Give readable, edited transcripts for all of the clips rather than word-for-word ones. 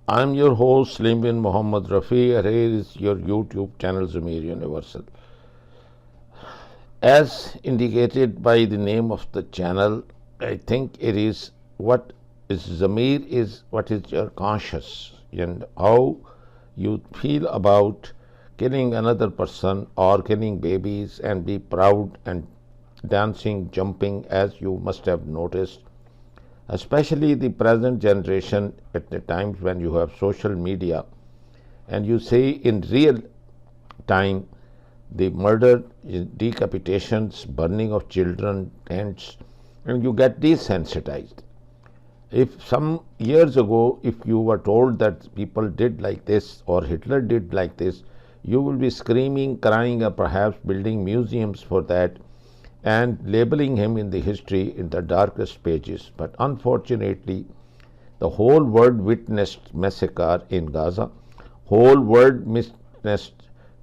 I'm your host, Slim bin Muhammad Rafi, and here is your YouTube channel, Zamir Universal. As indicated by the name of the channel, I think it is what is Zamir is what is your conscious and how you feel about killing another person or killing babies and be proud and dancing, jumping, as you must have noticed, especially the present generation at the times when you have social media and you see in real time the murder, decapitations, burning of children, tents, and you get desensitized. If some years ago, if you were told that people did like this or Hitler did like this, you will be screaming, crying, or perhaps building museums for that and labeling him in the history in the darkest pages. But unfortunately, the whole world witnessed massacre in Gaza. Whole world witnessed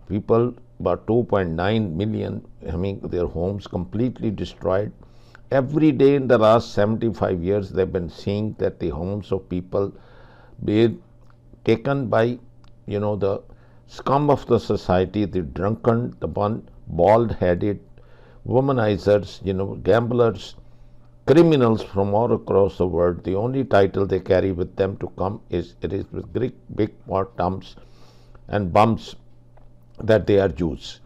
people, about 2.9 million, having their homes completely destroyed. Every day in the last 75 years, they've been seeing that the homes of people be taken by, the scum of the society, the drunken, the bald-headed, womanizers, gamblers, criminals from all across the world. The only title they carry with them to come is it is with Greek big bottoms and bums that they are Jews.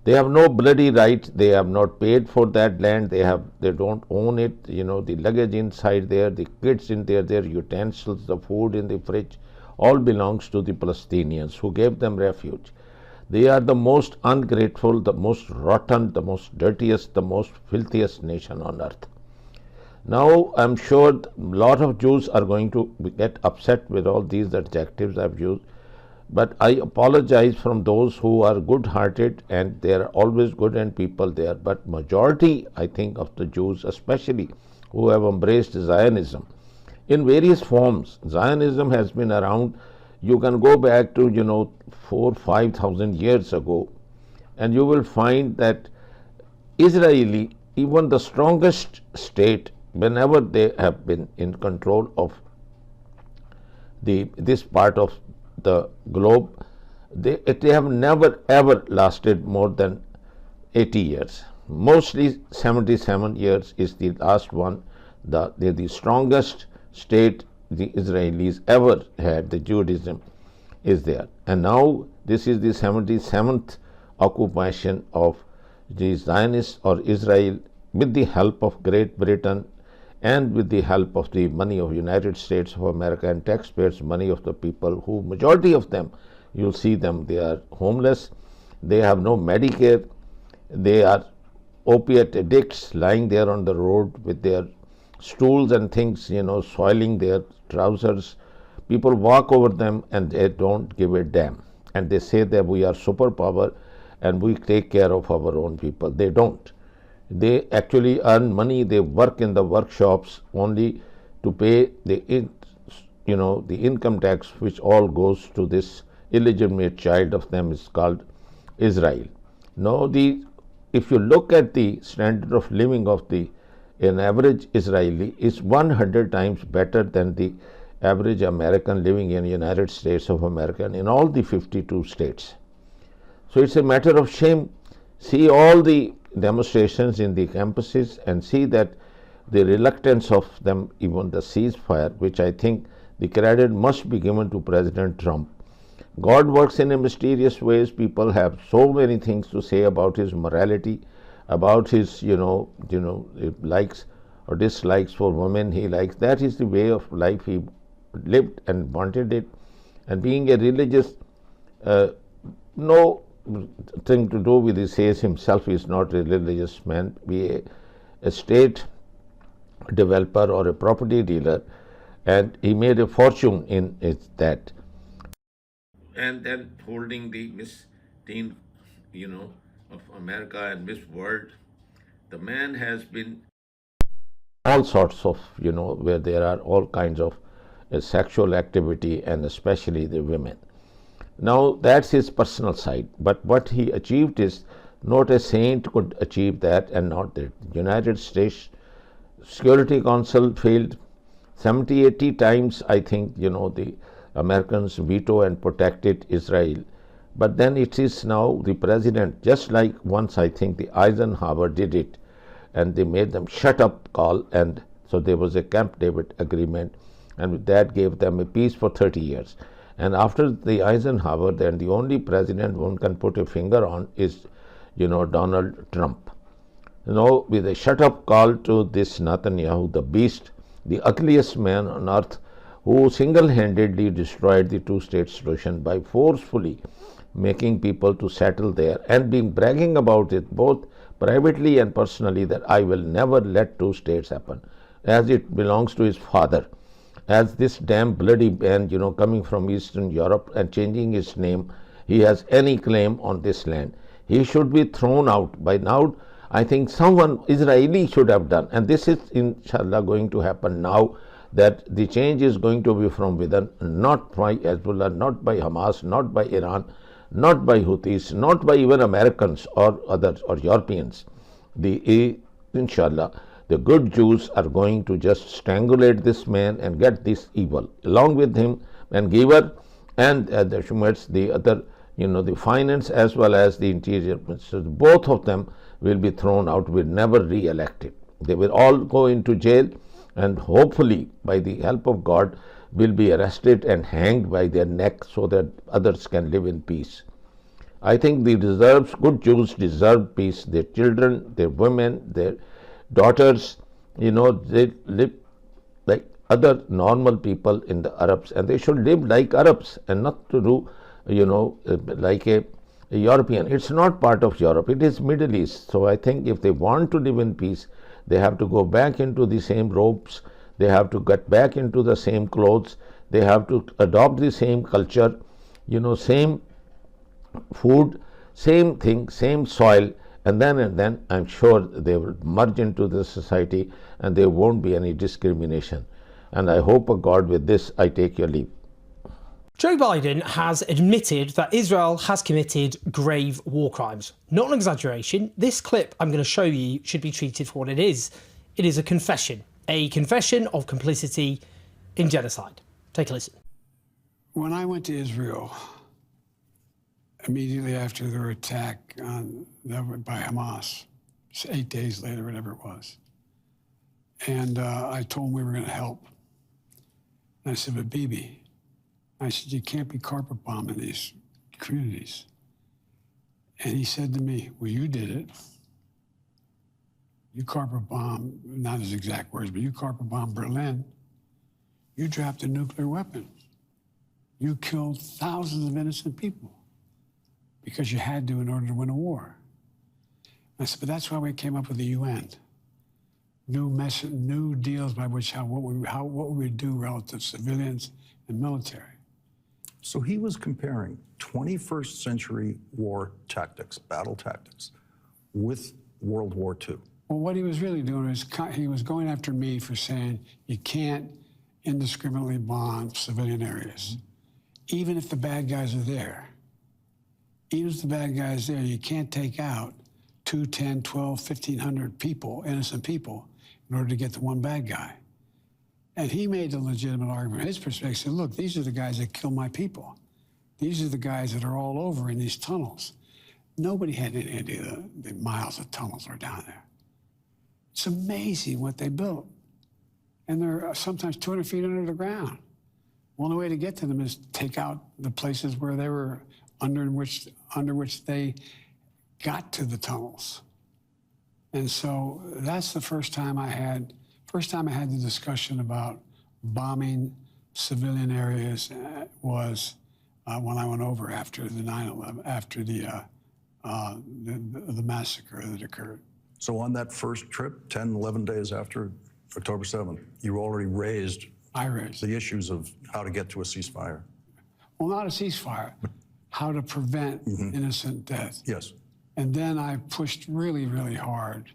They have no bloody right. They have not paid for that land. They don't own it. The luggage inside there, the kids in there, their utensils, the food in the fridge, all belongs to the Palestinians who gave them refuge. They are the most ungrateful, the most rotten, the most dirtiest, the most filthiest nation on earth. Now, I'm sure a lot of Jews are going to get upset with all these adjectives I've used, but I apologize from those who are good-hearted, and they are always good and people there. But majority, I think, of the Jews, especially who have embraced Zionism in various forms. Zionism has been around. You can go back to 4,000-5,000 years ago, and you will find that Israeli, even the strongest state, whenever they have been in control of this part of the globe, they have never ever lasted more than 80 years. Mostly 77 years is the last one. The strongest state the Israelis ever had, the Judaism, is there. And now this is the 77th occupation of the Zionists or Israel with the help of Great Britain and with the help of the money of United States of America and taxpayers' money of the people who, majority of them, you'll see them, they are homeless, they have no Medicare, they are opiate addicts lying there on the road with their stools and things, soiling their trousers. People walk over them and they don't give a damn. And they say that we are superpower and we take care of our own people. They don't. They actually earn money. They work in the workshops only to pay the income tax, which all goes to this illegitimate child of them is called Israel. Now, if you look at the standard of living of an average Israeli is 100 times better than the average American living in the United States of America and in all the 52 states. So it's a matter of shame. See all the demonstrations in the campuses and see that the reluctance of them, even the ceasefire, which I think the credit must be given to President Trump. God works in a mysterious ways. People have so many things to say about his morality, about his, likes or dislikes for women he likes. That is the way of life he lived and wanted it. And being a religious, no thing to do with, he says himself is not a religious man, be a state developer or a property dealer, and he made a fortune in that. And then holding the Miss Teen, of America and Miss World, the man has been all sorts of, where there are all kinds of sexual activity and especially the women. Now that's his personal side, but what he achieved is not a saint could achieve that, and not the United States Security Council failed 70-80 times. I think the Americans veto and protected Israel. But then it is now the president, just like once I think the Eisenhower did it, and they made them shut up call, and so there was a Camp David agreement, and that gave them a peace for 30 years. And after the Eisenhower, then the only president one can put a finger on is, Donald Trump. With a shut up call to this Netanyahu, the beast, the ugliest man on earth, who single-handedly destroyed the two-state solution by forcefully making people to settle there and being bragging about it both privately and personally, that I will never let two states happen, as it belongs to his father. As this damn bloody man, coming from Eastern Europe and changing his name, he has any claim on this land. He should be thrown out. By now, I think someone, Israeli, should have done. And this is, inshallah, going to happen now, that the change is going to be from within, not by Hezbollah, not by Hamas, not by Iran, not by Houthis, not by even Americans or others or Europeans. Inshallah, the good Jews are going to just strangulate this man and get this evil along with him, and Giver and the Shumets, the other, the finance as well as the interior ministers, both of them will be thrown out, will never re-elected. They will all go into jail, and hopefully by the help of God will be arrested and hanged by their neck so that others can live in peace. I think good Jews deserve peace. Their children, their women, their daughters, they live like other normal people in the Arabs, and they should live like Arabs and not to do, like a European. It's not part of Europe, it is Middle East. So I think if they want to live in peace, they have to go back into the same robes, they have to get back into the same clothes, they have to adopt the same culture, same food, same thing, same soil, and then I'm sure they will merge into the society and there won't be any discrimination. And I hope, God, with this I take your leave. Joe Biden has admitted that Israel has committed grave war crimes. Not an exaggeration. This clip I'm going to show you should be treated for what it is. It is a confession of complicity in genocide. Take a listen. When I went to Israel, immediately after their attack by Hamas, 8 days later, whatever it was, and I told them we were going to help. And I said, but Bibi, I said, you can't be carpet bombing these communities. And he said to me, well, you did it. You carpet bombed, not his exact words, but you carpet bombed Berlin. You dropped a nuclear weapon. You killed thousands of innocent people because you had to in order to win a war. I said, but that's why we came up with the UN. New deals by which what we would do relative to civilians and military. So he was comparing 21st century war tactics, battle tactics, with World War II. Well, what he was really doing is he was going after me for saying you can't indiscriminately bomb civilian areas, even if the bad guys are there. Even if the bad guys are there, you can't take out 2, 10, 12, 1,500 people, innocent people, in order to get the one bad guy. And he made a legitimate argument. His perspective said, look, these are the guys that kill my people. These are the guys that are all over in these tunnels. Nobody had any idea the miles of tunnels were down there. It's amazing what they built. And they're sometimes 200 feet under the ground. The only way to get to them is take out the places where they were under which they got to the tunnels. And so that's the first time I had the discussion about bombing civilian areas was when I went over after the 9/11, after the massacre that occurred. So on that first trip, 10, 11 days after October 7th, you already raised the issues of how to get to a ceasefire. Well, not a ceasefire, how to prevent innocent death. Yes. And then I pushed really, really hard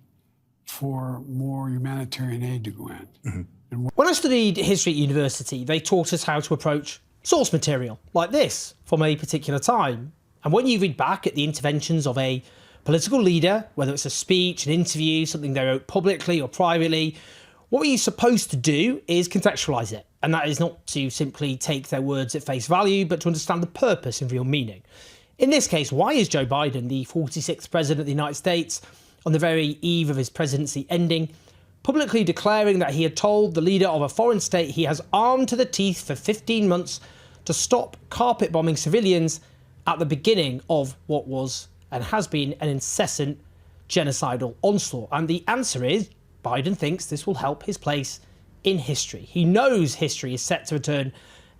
for more humanitarian aid to go in. When I studied history at university, they taught us how to approach source material like this from a particular time. And when you read back at the interventions of a political leader, whether it's a speech, an interview, something they wrote publicly or privately, What you're supposed to do is contextualise it, and that is not to simply take their words at face value, but to understand the purpose and real meaning. In this case, why is Joe Biden, the 46th president of the United States, on the very eve of his presidency ending, publicly declaring that he had told the leader of a foreign state he has armed to the teeth for 15 months to stop carpet bombing civilians at the beginning of what was and has been an incessant genocidal onslaught? And the answer is Biden thinks this will help his place in history. He knows history is set to return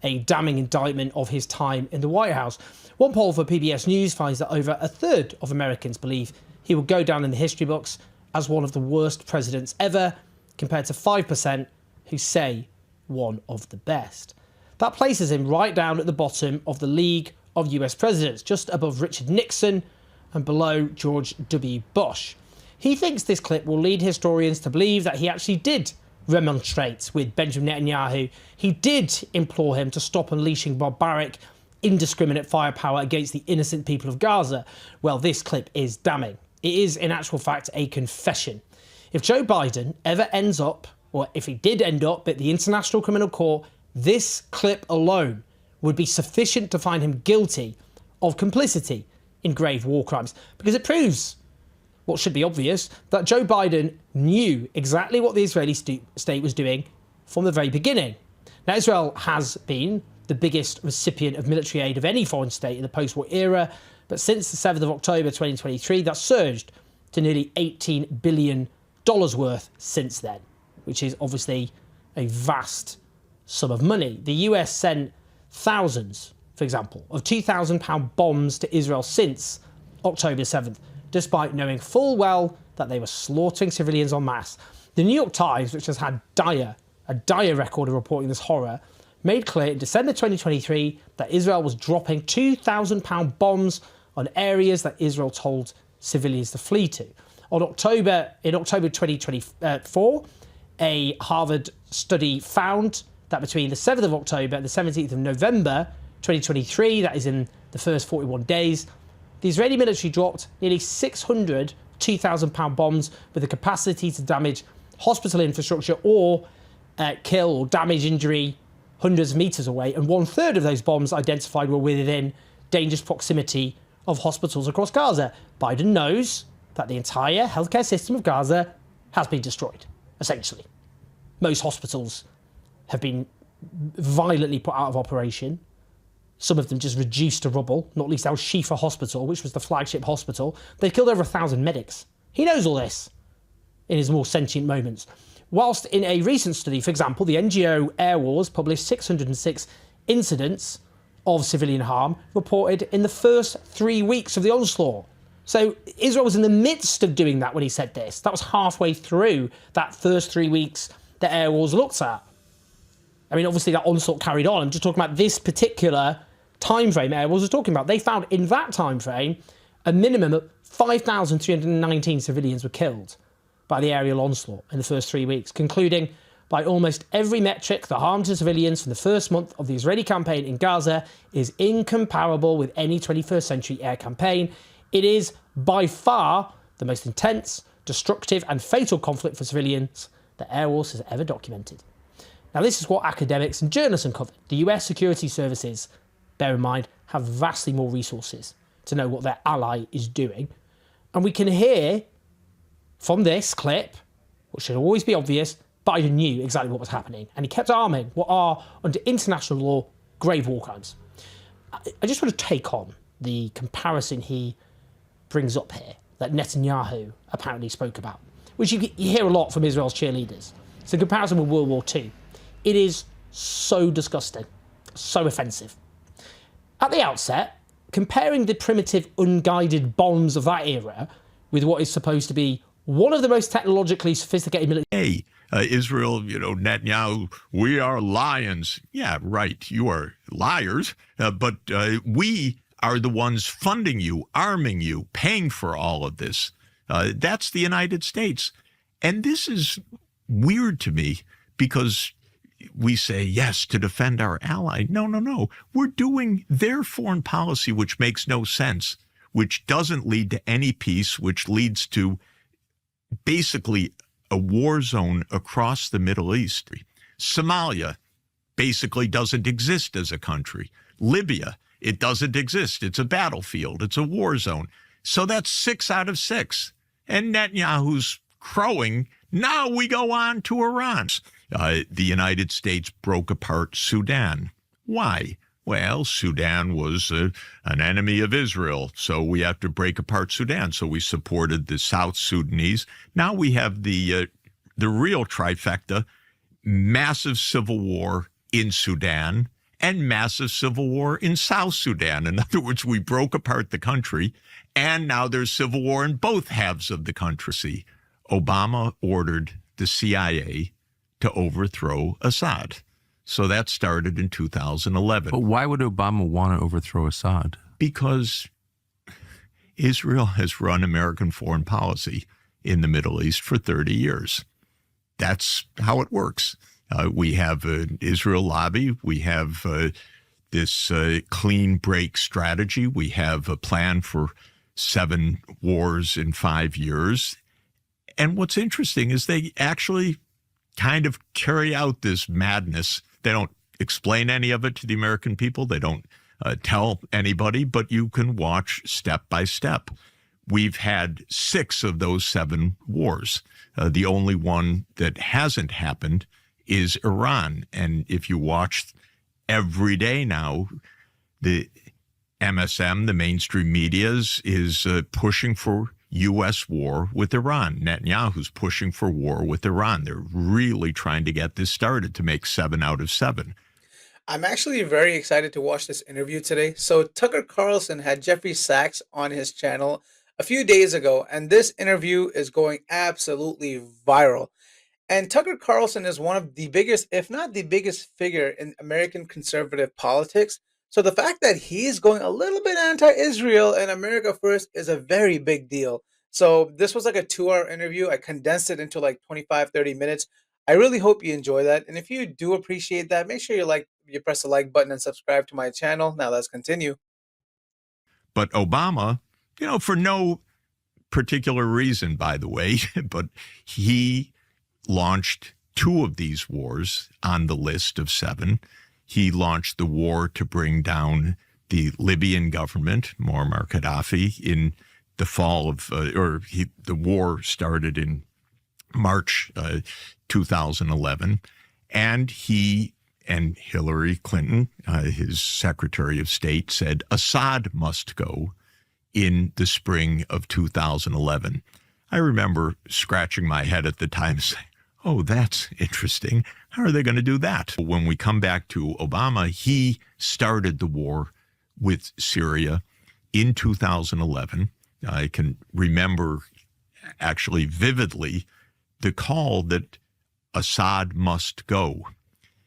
a damning indictment of his time in the White House. One poll for PBS News finds that over a third of Americans believe he will go down in the history books as one of the worst presidents ever, compared to 5% who say one of the best. That places him right down at the bottom of the league of US presidents, just above Richard Nixon and below George W. Bush. He thinks this clip will lead historians to believe that he actually did remonstrate with Benjamin Netanyahu. He did implore him to stop unleashing barbaric, indiscriminate firepower against the innocent people of Gaza. Well, this clip is damning. It is, in actual fact, a confession. If Joe Biden ever ends up, or if he did end up at the International Criminal Court, this clip alone would be sufficient to find him guilty of complicity in grave war crimes, because it proves what should be obvious, that Joe Biden knew exactly what the Israeli state was doing from the very beginning. Now, Israel has been the biggest recipient of military aid of any foreign state in the post-war era, but since the 7th of October 2023, that surged to nearly $18 billion worth since then, which is obviously a vast sum of money. The US sent thousands, for example, of £2,000 bombs to Israel since October 7th, despite knowing full well that they were slaughtering civilians en masse. The New York Times, which has had a dire record of reporting this horror, made clear in December 2023 that Israel was dropping £2,000 bombs on areas that Israel told civilians to flee to. In October 2024, a Harvard study found that between the 7th of October and the 17th of November 2023, that is in the first 41 days, the Israeli military dropped nearly 600 £2,000 bombs with the capacity to damage hospital infrastructure or kill or damage injury hundreds of meters away. And 1/3 of those bombs identified were within dangerous proximity of hospitals across Gaza. Biden knows that the entire healthcare system of Gaza has been destroyed, essentially. Most hospitals have been violently put out of operation. Some of them just reduced to rubble, not least Al-Shifa Hospital, which was the flagship hospital. They've killed over 1,000 medics. He knows all this in his more sentient moments. Whilst in a recent study, for example, the NGO Air Wars published 606 incidents of civilian harm reported in the first 3 weeks of the onslaught. So Israel was in the midst of doing that when he said this. That was halfway through that first 3 weeks that Air Wars looked at. I mean, obviously that onslaught carried on. I'm just talking about this particular time frame Air Wars was talking about. They found in that time frame a minimum of 5,319 civilians were killed by the aerial onslaught in the first 3 weeks, concluding by almost every metric the harm to civilians from the first month of the Israeli campaign in Gaza is incomparable with any 21st century air campaign. It is by far the most intense, destructive and fatal conflict for civilians that Air Wars has ever documented. Now, this is what academics and journalists uncovered. The US security services, bear in mind, have vastly more resources to know what their ally is doing. And we can hear from this clip, which should always be obvious, Biden knew exactly what was happening. And he kept arming what are, under international law, grave war crimes. I just want to take on the comparison he brings up here that Netanyahu apparently spoke about, which you hear a lot from Israel's cheerleaders. It's a comparison with World War II. It is so disgusting, so offensive. At the outset, comparing the primitive, unguided bombs of that era with what is supposed to be one of the most technologically sophisticated military... Hey, Israel, Netanyahu, we are lions. Yeah, right, you are liars, but we are the ones funding you, arming you, paying for all of this. That's the United States. And this is weird to me because we say, yes, to defend our ally. No. We're doing their foreign policy, which makes no sense, which doesn't lead to any peace, which leads to basically a war zone across the Middle East. Somalia basically doesn't exist as a country. Libya, it doesn't exist. It's a battlefield. It's a war zone. So that's 6 out of 6. And Netanyahu's crowing, now we go on to Iran. The United States broke apart Sudan. Why? Well, Sudan was an enemy of Israel, so we have to break apart Sudan. So we supported the South Sudanese. Now we have the real trifecta, massive civil war in Sudan and massive civil war in South Sudan. In other words, we broke apart the country, and now there's civil war in both halves of the country. Obama ordered the CIA to overthrow Assad. So that started in 2011. But why would Obama want to overthrow Assad? Because Israel has run American foreign policy in the Middle East for 30 years. That's how it works. We have an Israel lobby. We have this clean break strategy. We have a plan for 7 wars in 5 years. And what's interesting is they actually kind of carry out this madness. They don't explain any of it to the American people. They don't tell anybody, but you can watch step by step. We've had 6 of those 7 wars. The only one that hasn't happened is Iran. And if you watch every day now, the MSM, the mainstream media, is pushing for U.S. war with Iran. Netanyahu's pushing for war with Iran. They're really trying to get this started to make 7 out of 7. I'm actually very excited to watch this interview today. So Tucker Carlson had Jeffrey Sachs on his channel a few days ago, and this interview is going absolutely viral. And Tucker Carlson is one of the biggest, if not the biggest figure in American conservative politics. So the fact that he's going a little bit anti-Israel and America first is a very big deal. So this was like a 2-hour interview. I condensed it into like 25, 30 minutes. I really hope you enjoy that. And if you do appreciate that, make sure you press the like button and subscribe to my channel. Now let's continue. But Obama, for no particular reason, by the way, but he launched 2 of these wars on the list of 7. He launched the war to bring down the Libyan government, Muammar Gaddafi, in the fall of, the war started in March 2011. And he and Hillary Clinton, his Secretary of State, said Assad must go in the spring of 2011. I remember scratching my head at the time saying, oh, that's interesting. How are they going to do that? When we come back to Obama, he started the war with Syria in 2011. I can remember actually vividly the call that Assad must go.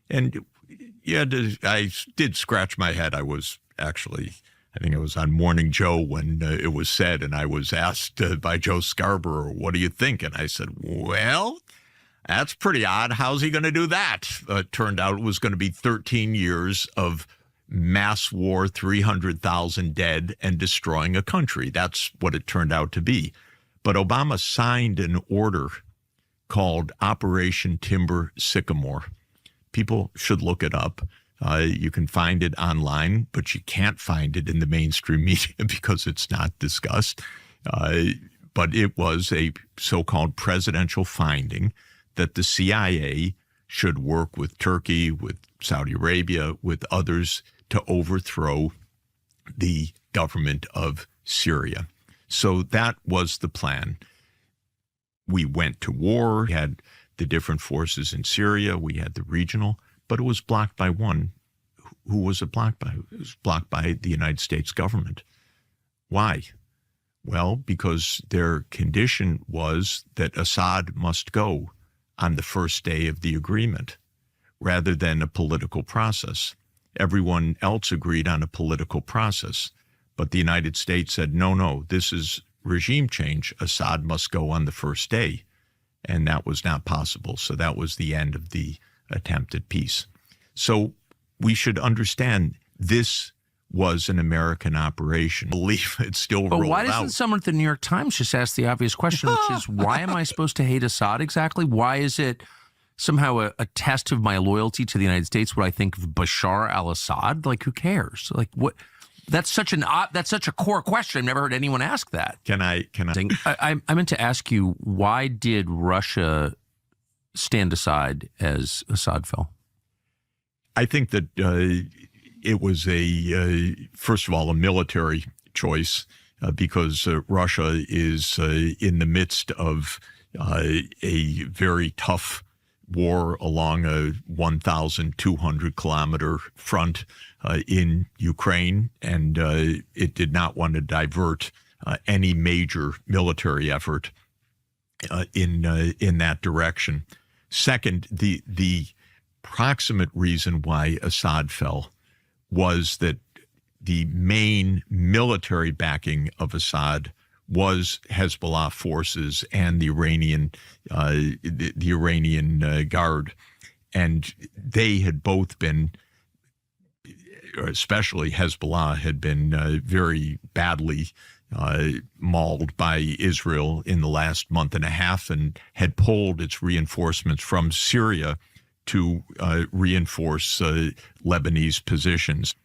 And I did scratch my head. I think it was on Morning Joe when it was said, and I was asked by Joe Scarborough, what do you think? And I said, well, that's pretty odd. How's he going to do that? Turned out it was going to be 13 years of mass war, 300,000 dead, and destroying a country. That's what it turned out to be. But Obama signed an order called Operation Timber Sycamore. People should look it up. You can find it online, but you can't find it in the mainstream media because it's not discussed. But it was a so-called presidential finding that the CIA should work with Turkey, with Saudi Arabia, with others to overthrow the government of Syria. So that was the plan. We went to war, we had the different forces in Syria, we had the regional, but it was blocked by one. Who was it blocked by? It was blocked by the United States government. Why? Well, because their condition was that Assad must go on the first day of the agreement, rather than a political process. Everyone else agreed on a political process, but the United States said, no, this is regime change. Assad must go on the first day, and that was not possible. So that was the end of the attempt at peace. So we should understand this was an American operation. I believe it's still But rolled why doesn't out. someone at the New York Times just ask the obvious question, which is, why am I supposed to hate Assad exactly? Why is it somehow a test of my loyalty to the United States what I think of Bashar al-Assad? Like, who cares? Like, what? That's such a core question. I've never heard anyone ask that. Can I? I meant to ask you, why did Russia stand aside as Assad fell? I think that it was first of all, a military choice because Russia is in the midst of a very tough war along a 1,200 kilometer front in Ukraine, and it did not want to divert any major military effort in that direction. Second, the proximate reason why Assad fell was that the main military backing of Assad was Hezbollah forces and the Iranian Guard, and they had both been, especially Hezbollah, had been very badly mauled by Israel in the last month and a half, and had pulled its reinforcements from Syria to reinforce Lebanese positions.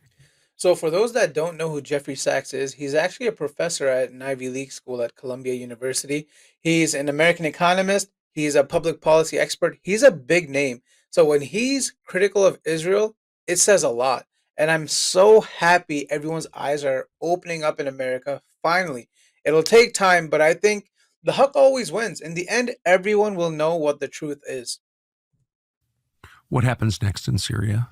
So, for those that don't know who Jeffrey Sachs is, he's actually a professor at an Ivy League school at Columbia University. He's an American economist. He's a public policy expert. He's a big name. So, when he's critical of Israel, it says a lot. And I'm so happy everyone's eyes are opening up in America. Finally, it'll take time, but I think the Huck always wins. In the end, everyone will know what the truth is. What happens next in Syria?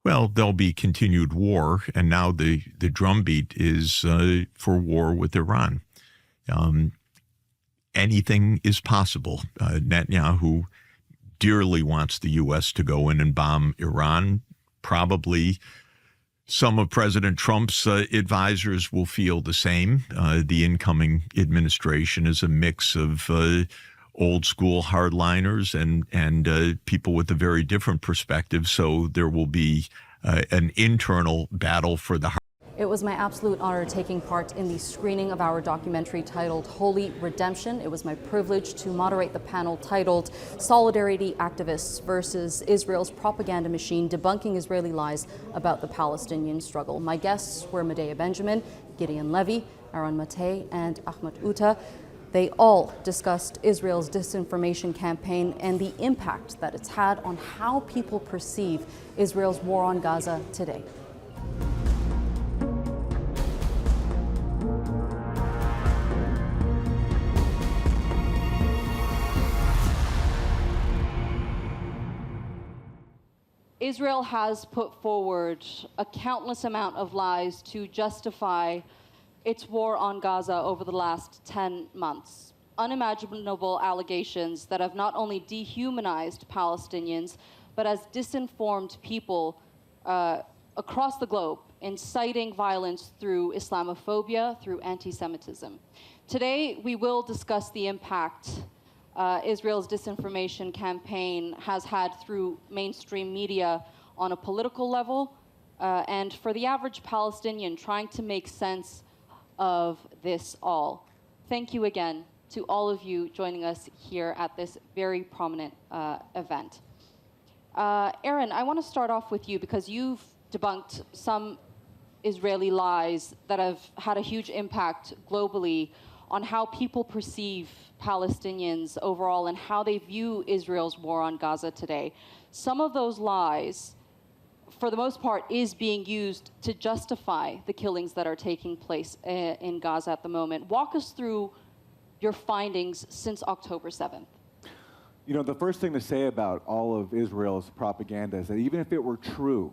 Well, there'll be continued war, and now the drumbeat is for war with Iran. Anything is possible. Netanyahu dearly wants the U.S. to go in and bomb Iran. Probably some of President Trump's advisors will feel the same. The incoming administration is a mix of old school hardliners and people with a very different perspective. So there will be an internal battle for the. It was my absolute honor taking part in the screening of our documentary titled Holy Redemption. It was my privilege to moderate the panel titled Solidarity Activists versus Israel's Propaganda Machine, Debunking Israeli Lies About the Palestinian Struggle. My guests were Medea Benjamin, Gideon Levy, Aaron Matei, and Ahmed Uta. They all discussed Israel's disinformation campaign and the impact that it's had on how people perceive Israel's war on Gaza today. Israel has put forward a countless amount of lies to justify its war on Gaza over the last 10 months. Unimaginable allegations that have not only dehumanized Palestinians, but has disinformed people across the globe, inciting violence through Islamophobia, through anti-Semitism. Today, we will discuss the impact Israel's disinformation campaign has had through mainstream media on a political level, and for the average Palestinian trying to make sense of this all. Thank you again to all of you joining us here at this very prominent event. Aaron, I want to start off with you because you've debunked some Israeli lies that have had a huge impact globally on how people perceive Palestinians overall and how they view Israel's war on Gaza today. Some of those lies, for the most part, is being used to justify the killings that are taking place in Gaza at the moment. Walk us through your findings since October 7th. You know, the first thing to say about all of Israel's propaganda is that even if it were true,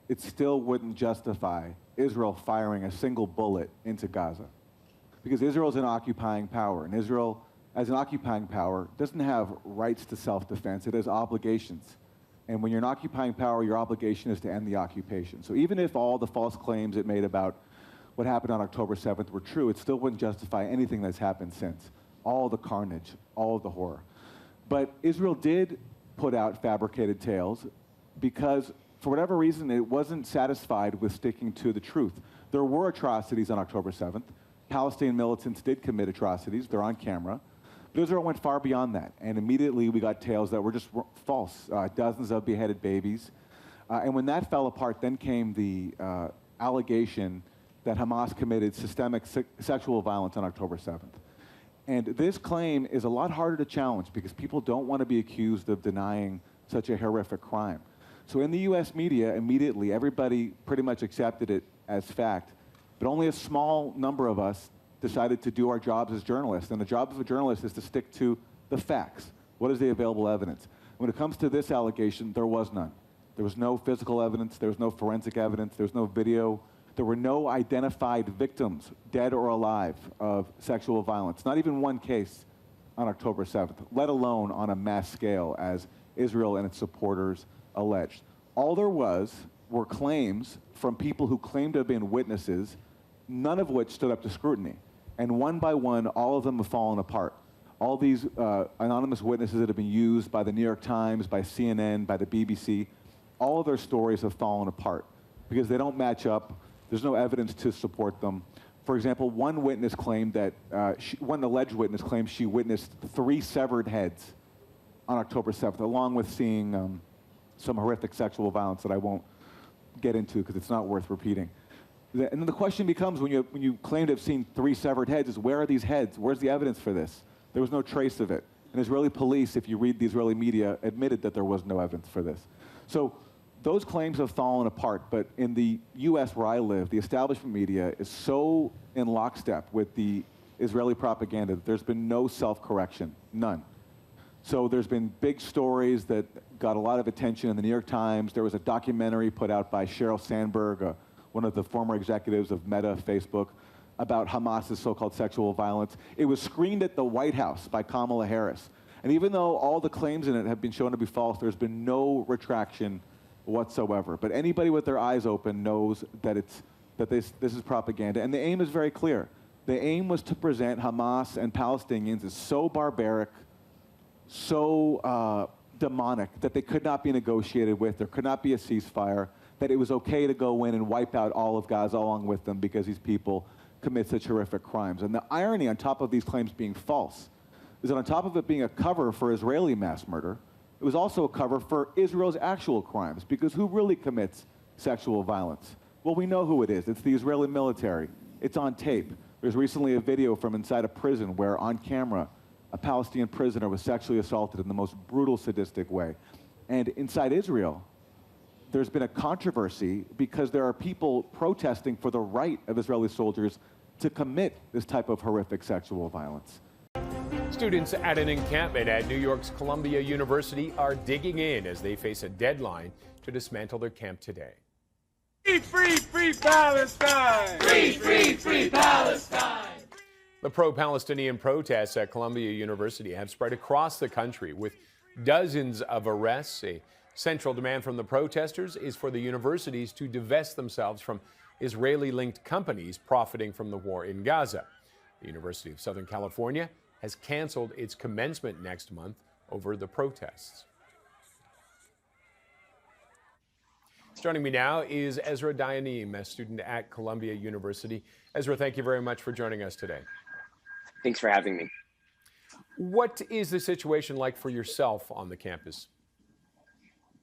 it still wouldn't justify Israel firing a single bullet into Gaza. Because Israel is an occupying power, and Israel, as an occupying power, doesn't have rights to self-defense. It has obligations. And when you're an occupying power, your obligation is to end the occupation. So even if all the false claims it made about what happened on October 7th were true, it still wouldn't justify anything that's happened since. All the carnage, all of the horror. But Israel did put out fabricated tales because for whatever reason, it wasn't satisfied with sticking to the truth. There were atrocities on October 7th. Palestinian militants did commit atrocities. They're on camera. But Israel went far beyond that, and immediately we got tales that were just false. Dozens of beheaded babies. And when that fell apart, then came the allegation that Hamas committed systemic sexual violence on October 7th. And this claim is a lot harder to challenge because people don't want to be accused of denying such a horrific crime. So in the US media, immediately, everybody pretty much accepted it as fact, but only a small number of us decided to do our jobs as journalists. And the job of a journalist is to stick to the facts. What is the available evidence? When it comes to this allegation, there was none. There was no physical evidence, there was no forensic evidence, there was no video. There were no identified victims, dead or alive, of sexual violence. Not even one case on October 7th, let alone on a mass scale, as Israel and its supporters alleged. All there were claims from people who claimed to have been witnesses, none of which stood up to scrutiny. And one by one, all of them have fallen apart. All these anonymous witnesses that have been used by the New York Times, by CNN, by the BBC, all of their stories have fallen apart because they don't match up. There's no evidence to support them. For example, one witness claimed that, one alleged witness claimed she witnessed 3 severed heads on October 7th, along with seeing some horrific sexual violence that I won't get into because it's not worth repeating. And then the question becomes, when you claim to have seen 3 severed heads, is where are these heads? Where's the evidence for this? There was no trace of it. And Israeli police, if you read the Israeli media, admitted that there was no evidence for this. So those claims have fallen apart, but in the U.S. where I live, the establishment media is so in lockstep with the Israeli propaganda that there's been no self-correction, none. So there's been big stories that got a lot of attention in the New York Times. There was a documentary put out by Sheryl Sandberg, one of the former executives of Meta, Facebook, about Hamas's so-called sexual violence. It was screened at the White House by Kamala Harris. And even though all the claims in it have been shown to be false, there's been no retraction whatsoever. But anybody with their eyes open knows that this is propaganda. And the aim is very clear. The aim was to present Hamas and Palestinians as so barbaric, so demonic, that they could not be negotiated with, there could not be a ceasefire, that it was okay to go in and wipe out all of Gaza along with them because these people commit such horrific crimes. And the irony on top of these claims being false is that on top of it being a cover for Israeli mass murder, it was also a cover for Israel's actual crimes, because who really commits sexual violence? Well, we know who it is. It's the Israeli military. It's on tape. There's recently a video from inside a prison where, on camera, a Palestinian prisoner was sexually assaulted in the most brutal, sadistic way. And inside Israel, there's been a controversy because there are people protesting for the right of Israeli soldiers to commit this type of horrific sexual violence. Students at an encampment at New York's Columbia University are digging in as they face a deadline to dismantle their camp today. Free, free, free Palestine! Free, free, free Palestine! The pro-Palestinian protests at Columbia University have spread across the country with dozens of arrests. A central demand from the protesters is for the universities to divest themselves from Israeli-linked companies profiting from the war in Gaza. The University of Southern California has canceled its commencement next month over the protests. Joining me now is Ezra Dayanim, a student at Columbia University. Ezra, thank you very much for joining us today. Thanks for having me. What is the situation like for yourself on the campus?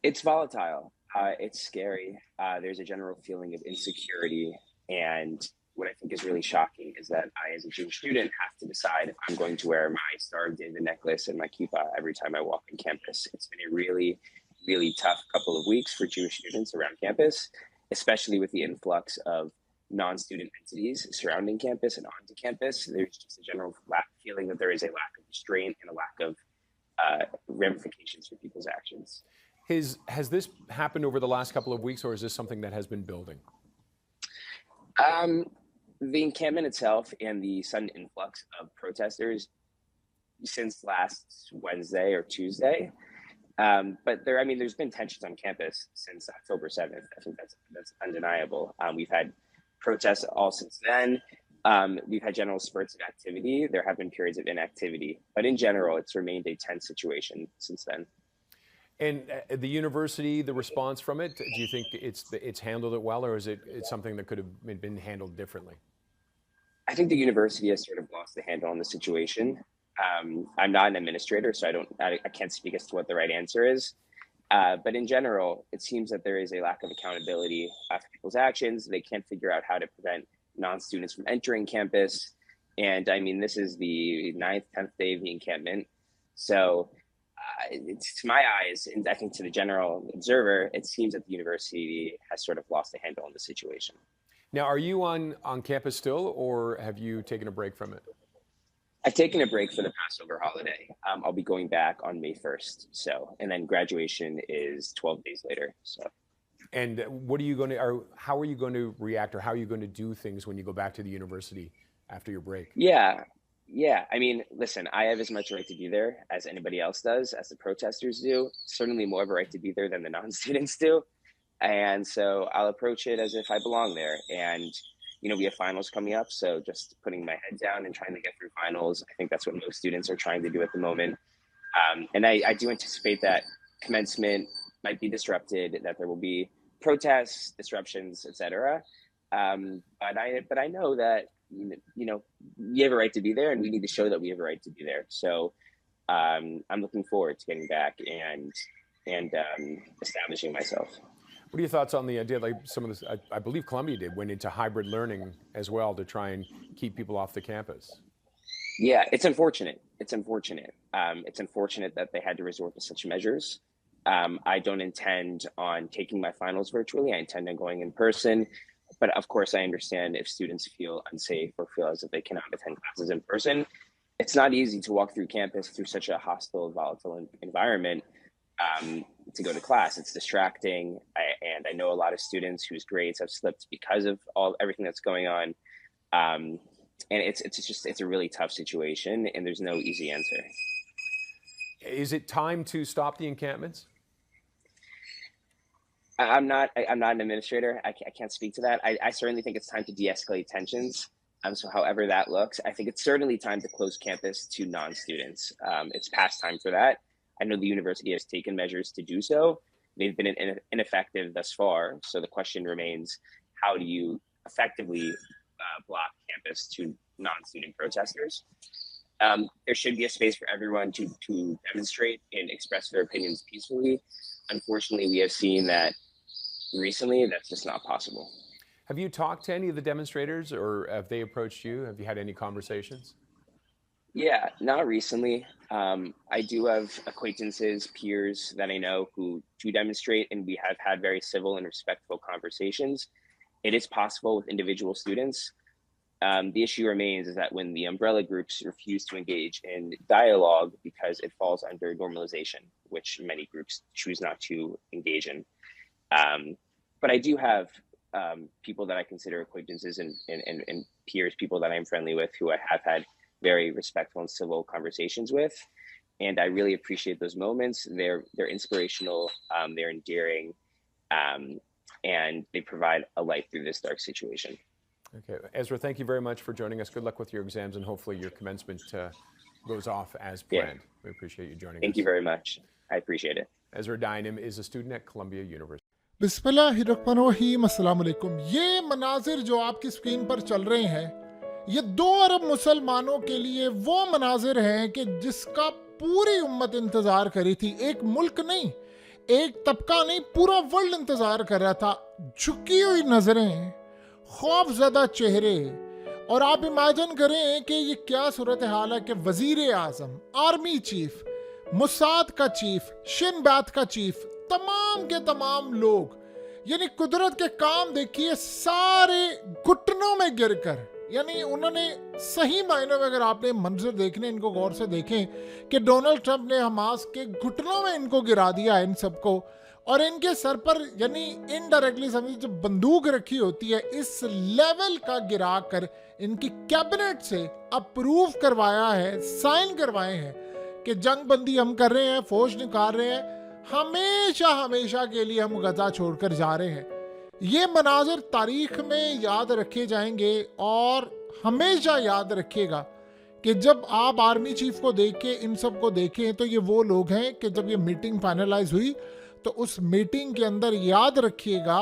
It's volatile. It's scary. There's a general feeling of insecurity. And what I think is really shocking is that I, as a Jewish student, have to decide if I'm going to wear my Star of David necklace and my kippah every time I walk on campus. It's been a really, really tough couple of weeks for Jewish students around campus, especially with the influx of non-student entities surrounding campus and onto campus. There's just a general feeling that there is a lack of restraint and a lack of ramifications for people's actions. Has this happened over the last couple of weeks, or is this something that has been building? The encampment itself and the sudden influx of protesters since last Wednesday or Tuesday. But there's been tensions on campus since October 7th. I think that's undeniable. We've had protests all since then. We've had general spurts of activity. There have been periods of inactivity, but in general, it's remained a tense situation since then. And the university, the response from it, do you think it's handled it well, or is it's something that could have been handled differently? I think the university has sort of lost the handle on the situation. I'm not an administrator, so I can't speak as to what the right answer is. But in general, it seems that there is a lack of accountability for people's actions. They can't figure out how to prevent non-students from entering campus. And I mean, this is the 9th, 10th day of the encampment. So it's, to my eyes, and I think to the general observer, it seems that the university has sort of lost a handle on the situation. Now, are you on campus still, or have you taken a break from it? I've taken a break for the Passover holiday. I'll be going back on May 1st. So, and then graduation is 12 days later. So. And what are you going to, or how are you going to react, or how are you going to do things when you go back to the university after your break? Yeah. I mean, listen, I have as much right to be there as anybody else does, as the protesters do. Certainly more of a right to be there than the non-students do. And so I'll approach it as if I belong there. And, you know, we have finals coming up. So just putting my head down and trying to get through finals, I think that's what most students are trying to do at the moment. And I do anticipate that commencement might be disrupted, that there will be protests, disruptions, etc. But I know that, you know, we have a right to be there, and we need to show that we have a right to be there. So I'm looking forward to getting back and establishing myself. What are your thoughts on the idea, like some of this, I believe Columbia went into hybrid learning as well to try and keep people off the campus? Yeah, it's unfortunate. It's unfortunate that they had to resort to such measures. I don't intend on taking my finals virtually. I intend on going in person. But of course, I understand if students feel unsafe or feel as if they cannot attend classes in person. It's not easy to walk through campus through such a hostile, volatile environment to go to class. It's distracting. And I know a lot of students whose grades have slipped because of everything that's going on. And it's a really tough situation, and there's no easy answer. Is it time to stop the encampments? I'm not an administrator. I can't speak to that. I certainly think it's time to de-escalate tensions. So however that looks, I think it's certainly time to close campus to non-students. It's past time for that. I know the university has taken measures to do so. They've been ineffective thus far. So the question remains, how do you effectively block campus to non-student protesters? There should be a space for everyone to demonstrate and express their opinions peacefully. Unfortunately, we have seen that recently that's just not possible. Have you talked to any of the demonstrators, or have they approached you? Have you had any conversations? Yeah, not recently. I do have acquaintances, peers that I know who do demonstrate, and we have had very civil and respectful conversations. It is possible with individual students. The issue remains is that when the umbrella groups refuse to engage in dialogue because it falls under normalization, which many groups choose not to engage in. But I do have people that I consider acquaintances and peers, people that I'm friendly with, who I have had very respectful and civil conversations with. And I really appreciate those moments. They're inspirational, they're endearing, and they provide a light through this dark situation. Okay, Ezra, thank you very much for joining us. Good luck with your exams, and hopefully your commencement goes off as planned. Yeah. We appreciate you joining us. Thank you very much. I appreciate it. Ezra Dynam is a student at Columbia University. बिस्मिल्लाहिर्रहमानिर्रहीम, अस्सलाम वालेकुम। ये मनाजिर जो आपकी screen पर चल रहे हैं, ये 2 अरब मुसलमानों के लिए वो मनाजिर हैं कि जिसका पूरी उम्मत इंतजार करी थी। एक मुल्क नहीं, एक तबका नहीं, पूरा वर्ल्ड इंतजार कर रहा था। झुकी हुई नजरें, खौफजदा चेहरे, और आप इमेजिन करें कि ये क्या सूरत हाल है कि वजीर आजम, आर्मी चीफ, मुसाद का चीफ, शिन बैत का चीफ, तमाम के तमाम लोग, यानी कुदरत के काम देखिए, सारे घुटनों में गिरकर, यानी उन्होंने सही मायनों में, अगर आपने मंजर देखने, इनको गौर से देखें कि डोनाल्ड ट्रंप ने हमास के घुटनों में इनको गिरा दिया, इन सबको, और इनके सर पर यानी इनडायरेक्टली समझिए जब बंदूक रखी होती है, इस लेवल का गिरा कर इनकी कैबिनेट से अप्रूव करवाया है, साइन करवाए हैं कि जंग बंदी हम कर रहे हैं, फौज निकाल रहे हैं, हमेशा हमेशा के लिए हम गजा छोड़कर जा रहे हैं। ये मनाजिर तारीख में याद रखे जाएंगे, और हमेशा याद रखिएगा कि जब आप आर्मी चीफ को देखें, इन सब को देखें, तो ये वो लोग हैं कि जब ये मीटिंग फाइनलाइज हुई तो उस मीटिंग के अंदर याद रखिएगा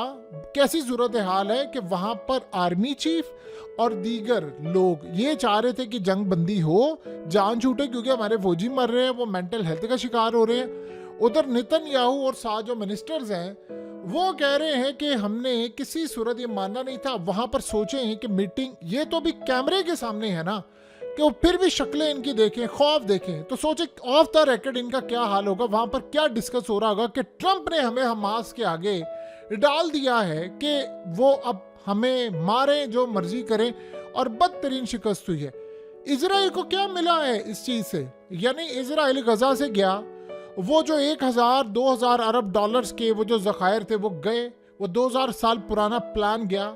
कैसी सूरत हाल है कि वहां पर आर्मी चीफ और दीगर लोग ये चाह रहे थे कि जंग बंदी हो, जान छूटे, क्योंकि हमारे फौजी मर रहे हैं, वो मेंटल हेल्थ का शिकार हो रहे हैं। उधर नेतन्याहू और साथ जो मिनिस्टर्स हैं वो कह रहे हैं कि हमने किसी सूरत ये मानना नहीं था। वहां पर सोचे हैं कि मीटिंग, ये तो अभी कैमरे के सामने है ना, कि वो फिर भी शक्लें इनकी देखें, खौफ देखें, तो सोचे ऑफ द रिकॉर्ड इनका क्या हाल होगा, वहां पर क्या डिस्कस हो रहा होगा कि ट्रंप ने हमें हमास के आगे डाल दिया है कि वो अब हमें मारें, जो मर्जी करें, और बदतरीन शिकस्त हुई है। इजराइल को क्या मिला है इस चीज से? यानी इजराइल गजा से गया, वो जो 1000-2000 अरब डॉलर्स के वो जो ज़खायर थे वो गए, वो 2000 साल पुराना प्लान गया,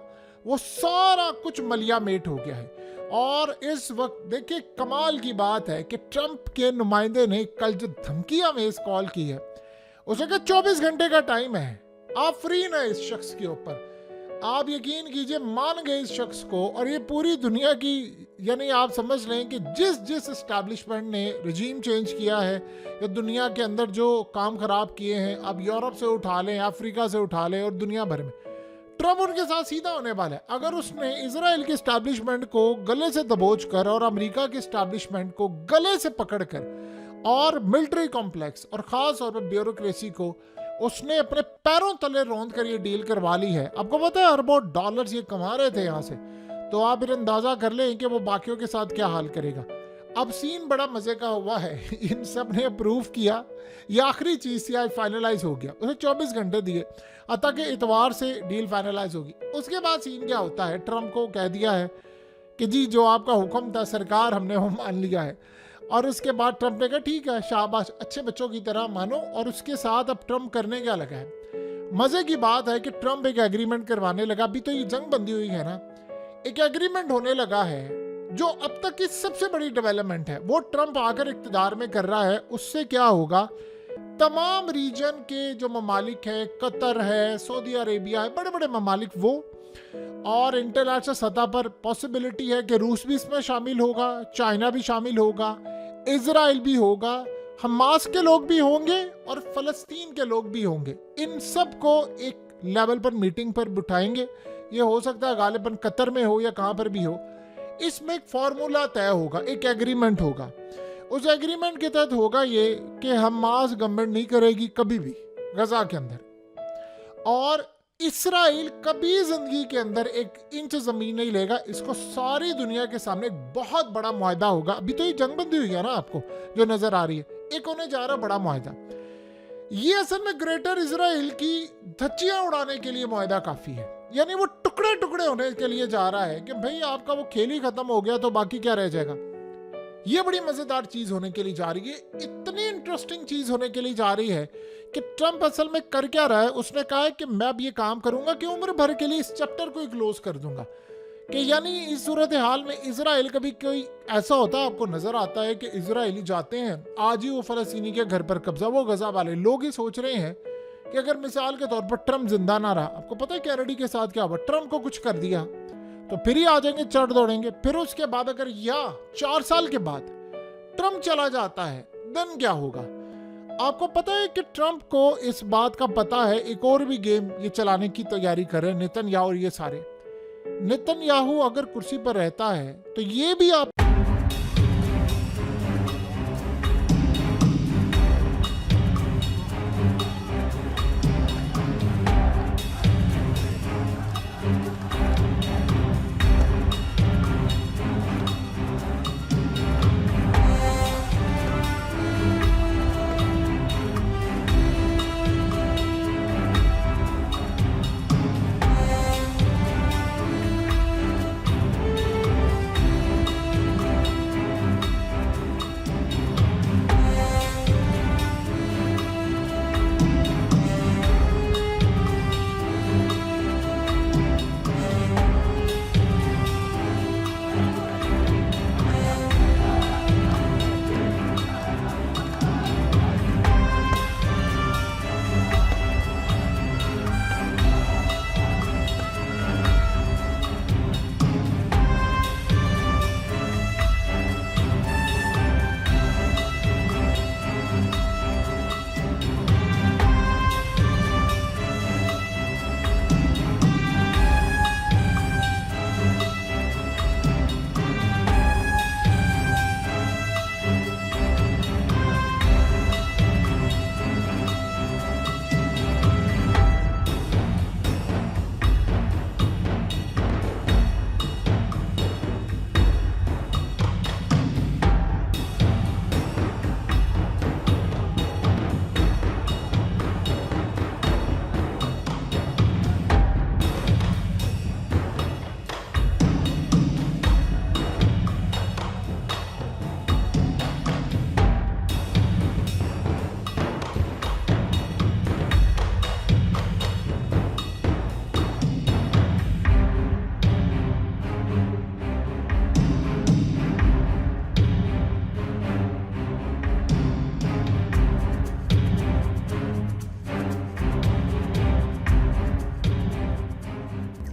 वो सारा कुछ मलियामेट हो गया है। और इस वक्त देखिए कमाल की बात है कि ट्रंप के नुमाइंदे ने कल जो धमकी हमें इस कॉल की है, उसे कहा 24 घंटे का टाइम है, आप फ्री ना इस शख्स के ऊपर। आप यकीन कीजिए मान गए इस शख्स को, और ये पूरी दुनिया की, यानी आप समझ लें कि जिस एस्टैब्लिशमेंट ने रजीम चेंज किया है या दुनिया के अंदर जो काम खराब किए हैं, अब यूरोप से उठा लें, अफ्रीका से उठा लें और दुनिया भर में, ट्रंप उनके साथ सीधा होने वाला है। अगर उसने इजराइल के एस्टैब्लिशमेंट को गले से दबोच कर और अमेरिका के एस्टैब्लिशमेंट को गले से पकड़ कर और मिलिट्री कॉम्प्लेक्स और खास तौर पर ब्यूरोक्रेसी को उसने अपने पैरों तले रौंद कर ये डील करवा ली है। आपको पता है अरबों डॉलर्स ये कमा रहे थे यहाँ से, तो आप फिर अंदाजा कर लें कि वो बाकियों के साथ क्या हाल करेगा। अब सीन बड़ा मजे का हुआ है, इन सब ने अप्रूव किया, ये आखिरी चीज थी, आज फाइनलाइज हो गया, उसे 24 घंटे दिए, अतः के इतवार से डील फाइनलाइज होगी। उसके बाद सीन क्या होता है, ट्रंप को कह दिया है कि जी जो आपका हुक्म था सरकार, हमने वो मान लिया है। और उसके बाद ट्रंप ने कहा ठीक है, शाबाश, अच्छे बच्चों की तरह मानो। और उसके साथ अब ट्रंप करने क्या लगा है, मजे की बात है कि ट्रंप एक एग्रीमेंट करवाने लगा। अभी तो ये जंग बंदी हुई है ना, एक एग्रीमेंट होने लगा है जो अब तक की सबसे बड़ी डेवलपमेंट है, वो ट्रंप आकर इक़्तिदार में कर रहा है। उससे क्या होगा, तमाम रीजन के जो ममालिक है, कतर है, सऊदी अरेबिया है, बड़े बड़े ममालिक वो, और इंटरनेशनल सतह पर पॉसिबिलिटी है कि रूस भी इसमें शामिल होगा, चाइना भी शामिल होगा, इजराइल भी होगा, हमास के लोग भी होंगे और फलस्तीन के लोग भी होंगे। इन सब को एक लेवल पर मीटिंग पर बिठाएंगे। ये हो सकता है गालिबन कतर में हो या कहाँ पर भी हो। इसमें एक फार्मूला तय होगा, एक एग्रीमेंट होगा। उस एग्रीमेंट के तहत होगा ये कि हमास गवर्नमेंट नहीं करेगी कभी भी गजा के अंदर, और इसराइल कभी जिंदगी के अंदर एक इंच जमीन नहीं लेगा। इसको सारी दुनिया के सामने एक बहुत बड़ा मुआहदा होगा। अभी तो ये जंगबंदी हुई है ना, आपको जो नजर आ रही है, एक होने जा रहा बड़ा मुआहदा। ये असल में ग्रेटर इसराइल की धज्जियां उड़ाने के लिए मुआहदा काफी है, यानी वो टुकड़े टुकड़े होने के लिए जा रहा है कि भाई आपका वो खेल ही खत्म हो गया तो बाकी क्या रह जाएगा। ये बड़ी मजेदार चीज होने के लिए जा रही है, इतनी इंटरेस्टिंग चीज होने के लिए जा रही है कि ट्रंप असल में कर क्या रहा है। उसने कहा है कि मैं अब ये काम करूंगा कि उम्र भर के लिए इस चैप्टर को क्लोज कर दूंगा, कि यानी इस सूरत हाल में इजराइल कभी कोई ऐसा होता है, आपको नजर आता है कि इजराइली जाते हैं, आज ही वो फलस्तीनी के घर पर कब्जा, वो गजा वाले लोग ही सोच रहे हैं कि अगर मिसाल के तौर पर ट्रंप जिंदा ना रहा, आपको पता है कैनेडी के साथ क्या हुआ, ट्रंप को कुछ कर दिया तो फिर ही आ जाएंगे, चढ़ दौड़ेंगे। फिर उसके बाद अगर या 4 साल के बाद ट्रंप चला जाता है, देन क्या होगा। आपको पता है कि ट्रंप को इस बात का पता है, एक और भी गेम ये चलाने की तैयारी कर रहे हैं नेतन्याहू और ये सारे। नेतन्याहू अगर कुर्सी पर रहता है तो ये भी आप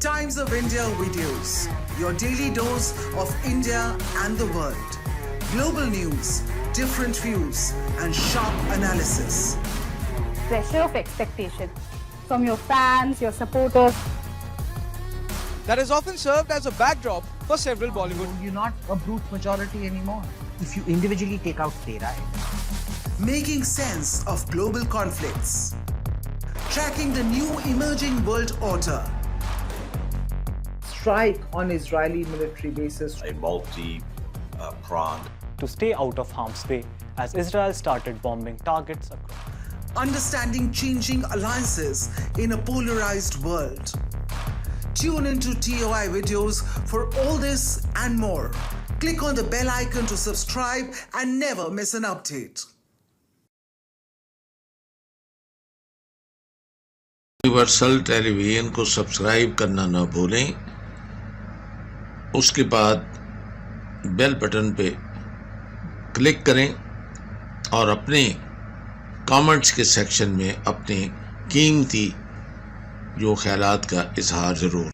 Times of India videos, your daily dose of India and the world. Global news, different views, and sharp analysis. Pressure of expectation from your fans, your supporters. That has often served as a backdrop for several Bollywood. You're not a brute majority anymore. If you individually take out Tera. Making sense of global conflicts. Tracking the new emerging world order. Strike on Israeli military bases. A multi-pronged. To stay out of harm's way as Israel started bombing targets across. Understanding changing alliances in a polarized world. Tune into TOI videos for all this and more. Click on the bell icon to subscribe and never miss an update. Universal television को subscribe करना ना भूलें। उसके बाद bell button पे click करें और अपने कमेंट्स के सेक्शन में अपने कीमती जो ख्यालात का इजहार ज़रूर